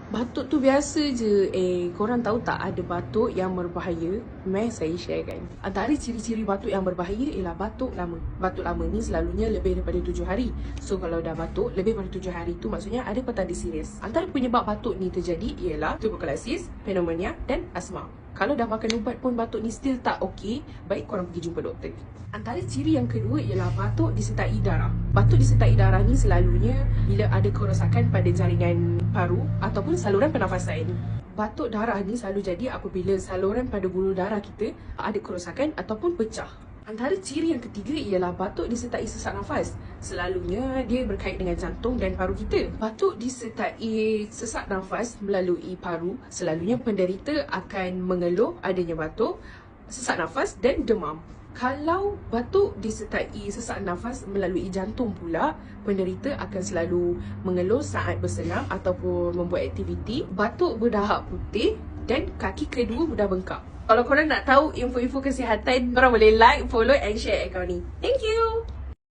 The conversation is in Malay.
Batuk tu biasa je. Korang tahu tak ada batuk yang berbahaya? Meh saya share kan. Antara ciri-ciri batuk yang berbahaya ialah batuk lama. Batuk lama ni selalunya lebih daripada 7 hari. So kalau dah batuk lebih daripada 7 hari tu maksudnya ada petanda serius. Antara penyebab batuk ni terjadi ialah tuberkulosis, pneumonia dan asma. Kalau dah makan ubat pun batuk ni still tak okey, baik korang pergi jumpa doktor. Antara ciri yang kedua ialah batuk disertai darah. Batuk disertai darah ni selalunya bila ada kerosakan pada jaringan paru ataupun saluran pernafasan. Batuk darah ni selalu jadi apabila saluran pada buluh darah kita ada kerosakan ataupun pecah. Antara ciri yang ketiga ialah batuk disertai sesak nafas. Selalunya dia berkait dengan jantung dan paru kita. Batuk disertai sesak nafas melalui paru, selalunya penderita akan mengeluh adanya batuk, sesak nafas dan demam. Kalau batuk disertai sesak nafas melalui jantung pula, penderita akan selalu mengeluh saat bersenam ataupun membuat aktiviti, batuk berdahak putih dan kaki kedua mudah bengkak. Kalau korang nak tahu info-info kesihatan, korang boleh like, follow and share akaun ni. Thank you!